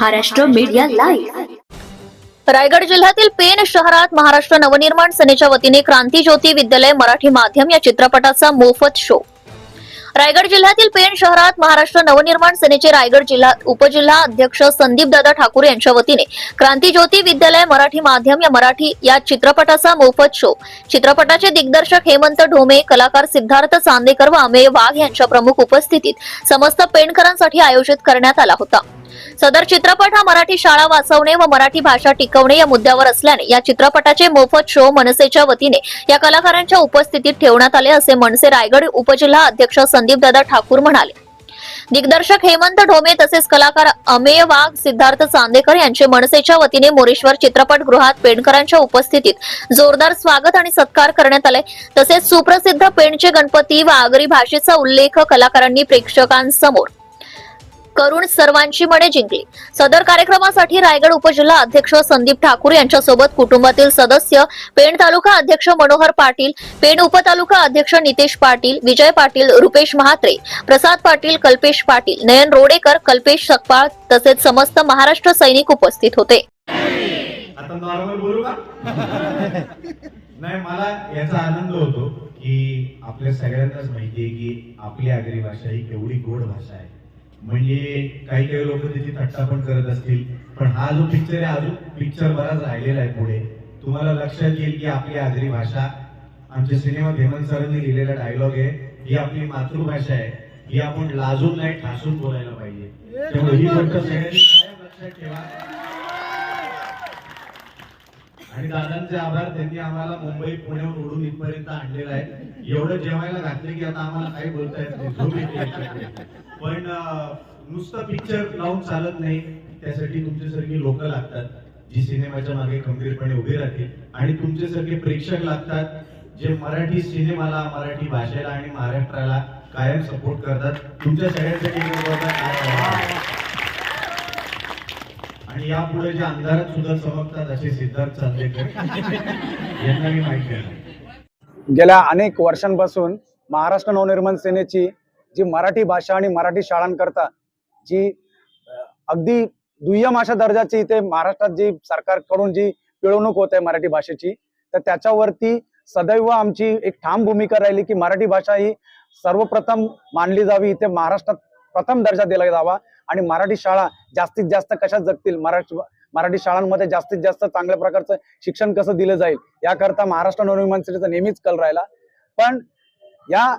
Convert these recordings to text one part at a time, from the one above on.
Maharashtra media live. Raigad जिल्ह्यातील पेण शहरात महाराष्ट्र नवनिर्माण सेनेच्या वतीने क्रांती ज्योती विद्यालय मराठी माध्यम या चित्रपटाचा मोफत शो. रायगड जिल्ह्यातील पेण शहरात महाराष्ट्र नवनिर्माण सेनेचे रायगड जिल्हा उपजिल्हा अध्यक्ष संदीपदादा ठाकूर यांच्या वतीने क्रांती ज्योती विद्यालय मराठी माध्यम या चित्रपटाचा मोफत शो. चित्रपटाचे दिग्दर्शक हेमंत ढोमे, कलाकार सिद्धार्थ चांदेकर व अमेय वाघ यांच्या प्रमुख उपस्थितीत समस्त पेणकरांसाठी आयोजित करण्यात आला होता. सदर चित्रपट हा मराठी शाळा वाचवणे व मराठी भाषा टिकवणे या मुद्द्यावर असल्याने या चित्रपटाचे मोफत शो मनसेच्या वतीने या कलाकारांच्या उपस्थितीत ठेवण्यात आले, असे मनसे रायगड उपजिल्हा अध्यक्ष संदीपदादा ठाकूर म्हणाले. दिग्दर्शक हेमंत ढोमे तसेच कलाकार अमेय वाघ, सिद्धार्थ चांदेकर यांचे मनसेच्या वतीने मोरेश्वर चित्रपटगृहात पेणकरांच्या उपस्थितीत जोरदार स्वागत आणि सत्कार करण्यात आले. तसेच सुप्रसिद्ध पेणचे गणपती व आगरी भाषेचा उल्लेख कलाकारांनी प्रेक्षकांसमोर करून सर्वांची मने जिंकली. सदर कार्यक्रमासाठी रायगड उपजिल्हा अध्यक्ष संदीप ठाकूर यांच्यासोबत कुटुंबातील सदस्य, पेण तालुका अध्यक्ष मनोहर पाटील, पेण उपतालुका अध्यक्ष नितेश पाटील, विजय पाटील, रुपेश महात्रे, प्रसाद पाटील, कल्पेश पाटील, नयन रोडेकर, कल्पेश सकपाळ तसेच समस्त महाराष्ट्र सैनिक उपस्थित होते. आता नॉर्मल बोलू का? नाही, मला याचा आनंद होतो की आपल्या सगळ्यांनाच माहिती आहे की आपली आगरी भाषा ही केवढी गोड भाषा आहे. म्हणजे काही काही लोक त्याची थट्टा पण करत असतील, पण हा जो पिक्चर आहे, अजून पिक्चर बराच राहिलेला आहे पुढे. तुम्हाला लक्षात येईल की आपली आगरी भाषा, आमच्या सिनेमात हेमंत सरांनी लिहिलेला डायलॉग आहे, ही आपली मातृभाषा आहे, ही आपण लाजून नाही ठासून बोलायला पाहिजे. त्यामुळे ही गोष्ट सगळ्यांनी कायम लक्षात ठेवा. आणि दादांचे आभार, त्यांनी आम्हाला मुंबई पुण्याहून ओढून इथपर्यंत आणलेला आहे. एवढं जेवायला घातलं की आता आम्हाला काही बोलता येत नाही, झोप येते. पण नुसतं पिक्चर लावून चालत नाही, त्यासाठी तुमच्यासारखी लोक लागतात जी सिनेमाच्या मागे खंबीरपणे उभी राहतील, आणि तुमच्यासारखे प्रेक्षक लागतात जे मराठी सिनेमाला, मराठी भाषेला आणि महाराष्ट्राला कायम सपोर्ट करतात. तुमच्या सगळ्यांसाठी आणि यापुढे जे अंधारात सुद्धा चमकतात असे सिद्धार्थ चांदेकर यांना मी माहिती आहे. गेल्या अनेक वर्षांपासून महाराष्ट्र नवनिर्माण सेनेची जी मराठी भाषा आणि मराठी शाळांकरता जी अगदी दुय्यम अशा दर्जाची इथे महाराष्ट्रात जी सरकारकडून जी पिळवणूक होत आहे मराठी भाषेची, तर त्याच्यावरती सदैव आमची एक ठाम भूमिका राहिली की मराठी भाषा ही सर्वप्रथम मानली जावी, इथे महाराष्ट्रात प्रथम दर्जा दिला जावा आणि मराठी शाळा जास्तीत जास्त कशा जगतील, मराठी शाळांमध्ये जास्तीत जास्त चांगल्या प्रकारचं शिक्षण कसं दिलं जाईल याकरता महाराष्ट्र नवनिर्माण सेनेचा नेहमीच कल राहिला. पण या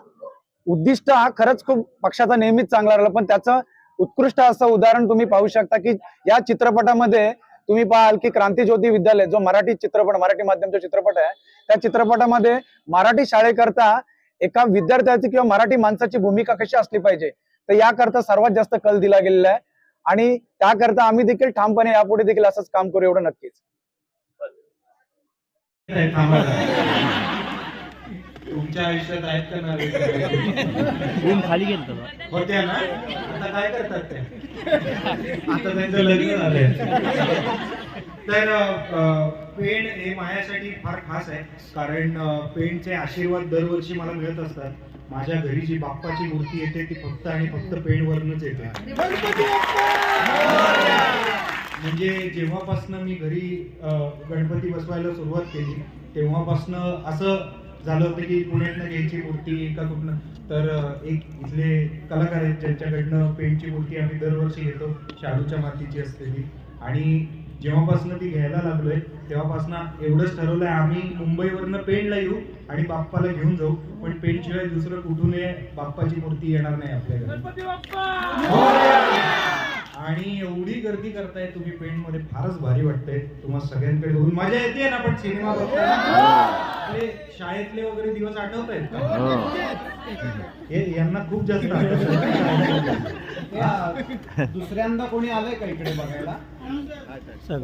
उद्दिष्ट हा खरंच खूप पक्षाचा नेहमीच चांगला राहिला, पण त्याचं उत्कृष्ट असं उदाहरण तुम्ही पाहू शकता की या चित्रपटामध्ये तुम्ही पाहाल की क्रांती ज्योती विद्यालय जो मराठी माध्यमचा चित्रपट आहे, त्या चित्रपटामध्ये मराठी शाळेकरता एका विद्यार्थ्याची किंवा मराठी माणसाची भूमिका कशी असली पाहिजे, तर याकरता सर्वात जास्त कल दिला गेलेला आहे. आणि त्याकरता आम्ही देखील ठामपणे यापुढे देखील असंच काम करू, एवढं नक्कीच. तुमच्या आयुष्यात आहेत का ना खाली गेलं होत्या ना, आता काय करतात ते? आता त्यांचं लग्न झालंय. तर पेण हे माझ्यासाठी फार खास आहे, कारण पेणचे आशीर्वाद दरवर्षी मला मिळत असतात. माझ्या घरी जी बाप्पाची मूर्ती येते ती फक्त आणि फक्त पेणवरूनच येते. म्हणजे जेव्हापासनं मी घरी गणपती बसवायला सुरुवात केली तेव्हापासनं असं झालं होतं की पुण्यातनं घ्यायची मूर्ती का कुठनं, तर एक इथले कलाकार आहेत ज्यांच्याकडनं पेणची मूर्ती आम्ही दरवर्षी घेतो, शाडूच्या मातीची असलेली. आणि जेव्हापासनं ती घ्यायला लागलोय तेव्हापासनं एवढंच ठरवलंय, आम्ही मुंबईवरनं पेणला येऊ आणि बाप्पाला घेऊन जाऊ, पण पेणशिवाय दुसरं कुठून बाप्पाची मूर्ती येणार नाही आपल्याकडे. आणि एवढी गर्दी करताय तुम्ही पेणमध्ये, फारच भारी वाटतंय. तुम्हाला सगळ्यांकडे बघून मजा येते ना, पण सिनेमा बघताना शाळेतले वगैरे दिवस आठवत आहेत का? हे यांना खूप जास्त आठवत. दुसऱ्यांदा कोणी आलंय का इकडे बघायला?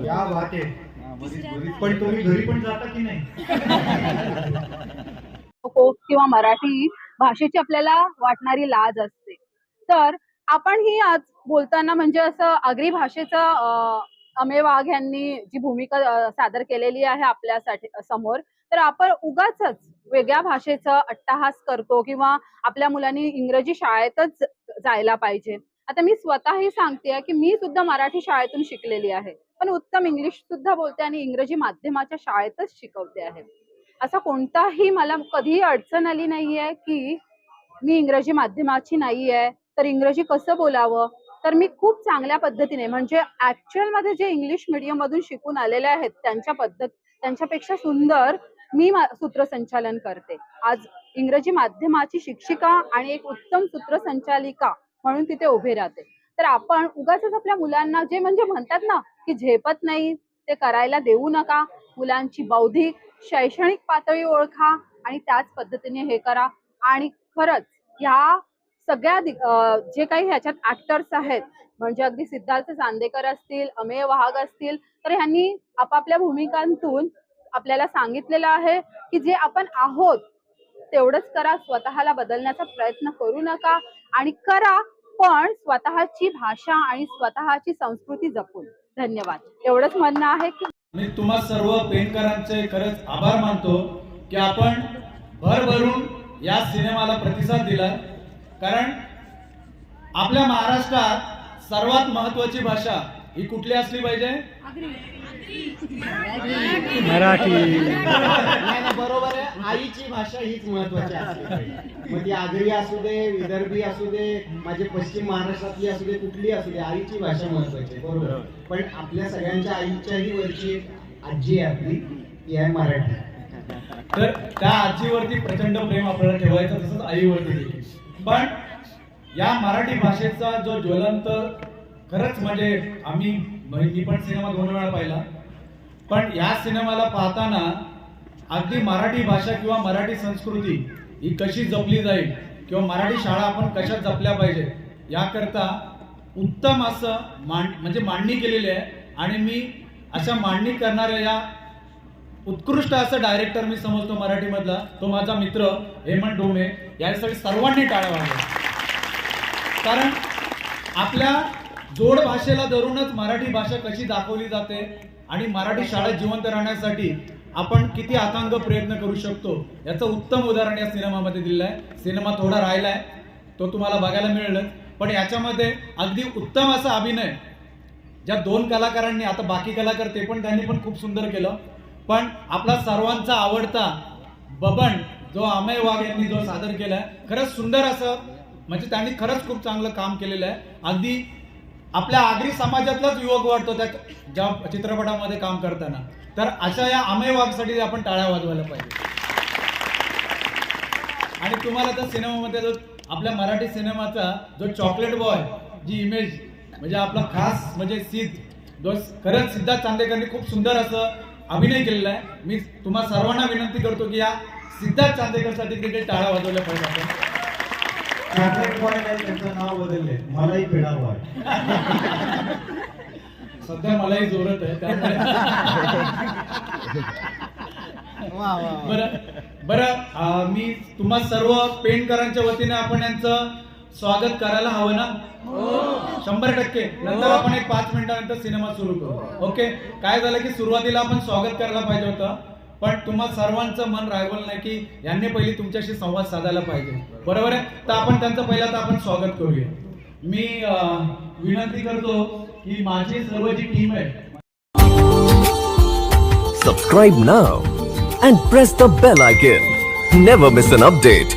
या बात आहे. पण तुम्ही घरी पण जाता की नाही? किंवा मराठी भाषेची आपल्याला वाटणारी लाज असते, तर आपण ही आज बोलताना म्हणजे असं आगरी भाषेचं अमेय वाघ यांनी जी भूमिका सादर केलेली आहे आपल्यासाठी समोर, तर आपण उगाचच वेगळ्या भाषेचा अट्टहास करतो किंवा आपल्या मुलांनी इंग्रजी शाळेतच जायला पाहिजे, आता मी स्वतःही सांगते की मी सुद्धा मराठी शाळेतून शिकलेली आहे, पण उत्तम इंग्लिश सुद्धा बोलते आणि इंग्रजी माध्यमाच्या शाळेतच शिकवते आहे. असा कोणताही मला कधीही अडचण आली नाहीये की मी इंग्रजी माध्यमाची नाहीये तर इंग्रजी कसं बोलावं. तर मी खूप चांगल्या पद्धतीने म्हणजे ऍक्च्युअल मध्ये जे इंग्लिश मीडियम मधून शिकून आलेले आहेत त्यांच्यापेक्षा सुंदर मी सूत्रसंचालन करते. आज इंग्रजी माध्यमाची शिक्षिका आणि एक उत्तम सूत्रसंचालिका म्हणून तिथे उभे राहते. तर आपण उगाचच आपल्या मुलांना जे म्हणजे म्हणतात ना की झेपत नाही ते करायला देऊ नका. मुलांची बौद्धिक शैक्षणिक पातळी ओळखा आणि त्याच पद्धतीने हे करा. आणि खरंच ह्या सगळ्या जे काही ह्याच्यात ऍक्टर्स आहेत म्हणजे अगदी सिद्धार्थ चांदेकर असतील, अमेय वाहक असतील, तर ह्यांनी आपापल्या भूमिकांतून आपल्याला सांगितलेलं आहे की जे आपण आहोत तेवढंच करा, स्वतःला बदलण्याचा प्रयत्न करू नका आणि करा पण स्वतःची भाषा आणि स्वतःची संस्कृती जपून. धन्यवाद. एवढंच म्हणणं आहे की मी तुम्हा सर्व पेनकरांचे खरंच आभार मानतो की आपण भरभरून या सिनेमाला प्रतिसाद दिला. कारण आपल्या महाराष्ट्रात सर्वात महत्वाची भाषा ही कुठली असली पाहिजे? मराठी. नाही, बरोबर आहे. आईची भाषा हीच महत्वाची असते. मग ती आगरी असू दे, विदर्भी असू दे, माझे पश्चिम महाराष्ट्रातली असू दे, कुठली असू दे, आईची भाषा महत्वाची आहे. बरोबर. पण आपल्या सगळ्यांच्या आईच्याही वरची आजी आहे आपली, ती आहे मराठी. तर त्या आजीवरती प्रचंड प्रेम आपल्याला ठेवायचं, तसंच आईवरती देखील. पण या मराठी भाषेचा जो ज्वलंत खरंच म्हणजे मी पण सिनेमा 2 वेळा पाहिला, पण या सिनेमाला पाहताना अगदी मराठी भाषा किंवा मराठी संस्कृती ही कशी जपली जाईल किंवा मराठी शाळा आपण कशा जपल्या पाहिजे याकरता उत्तम असं म्हणजे मांडणी केलेली आहे. आणि मी अशा मांडणी करणाऱ्या या उत्कृष्ट असं डायरेक्टर मी समजतो मराठीमधला, तो माझा मित्र हेमंत डोमे. यासाठी सर्वांनी टाळ्या वाजवा. कारण आपल्या जोड भाषेला धरूनच मराठी भाषा कशी दाखवली जाते आणि मराठी शाळा जिवंत राहण्यासाठी आपण किती अथांग प्रयत्न करू शकतो याचं उत्तम उदाहरण या सिनेमामध्ये दिलेलं आहे. सिनेमा थोडा राहिलाय, तो तुम्हाला बघायला मिळेल, पण याच्यामध्ये अगदी उत्तम असा अभिनय ज्या 2 कलाकारांनी, आता बाकी कलाकार ते पण त्यांनी पण खूप सुंदर केलं, पण आपला सर्वांचा आवडता बबन जो अमेय वाघ यांनी जो सादर केलाय, खरंच सुंदर असं म्हणजे त्यांनी खरंच खूप चांगलं काम केलेलं आहे. अगदी आपल्या आगरी समाजातलाच युवक वाटतो त्या ज्या चित्रपटामध्ये काम करताना. तर अशा या अमेय वाघसाठी आपण टाळ्या वाजवायला पाहिजे. आणि तुम्हाला त्या सिनेमामध्ये जो आपल्या मराठी सिनेमाचा जो चॉकलेट बॉय जी इमेज म्हणजे आपला खास म्हणजे सिद्ध, खरंच सिद्धार्थ चांदेकरनी खूप सुंदर असं अभिनय केलेला आहे. मी तुम्हा सर्वांना विनंती करतो की या सिद्धार्थ चांदेकरसाठी देखील टाळ्या वाजवल्या पाहिजे. आपण चॉकलेट बॉय नाही, त्यांचं नाव बदलले, मलाही पेढा बॉय. सध्या मलाही जोरत आहे त्यामुळे बरं मी तुम्हा सर्व पेनकरांच्या वतीने आपण यांचं स्वागत करायला हवं ना? 100%. नंतर आपण एक 5 मिनिटानंतर सिनेमा सुरू करू. ओके. काय झालं की सुरुवातीला आपण स्वागत करायला पाहिजे होतं, पण तुम्हा सर्वांचं मन रागवलं नाही की यांनी पहिली तुमच्याशी संवाद साधायला पाहिजे. बरोबर आहे. तर आपण त्यांचं पहिल्यांदा आपण स्वागत करूया. मी विनंती करतो की माझी सर्व जी टीम आहे. Subscribe now and press the bell icon. Never miss an update.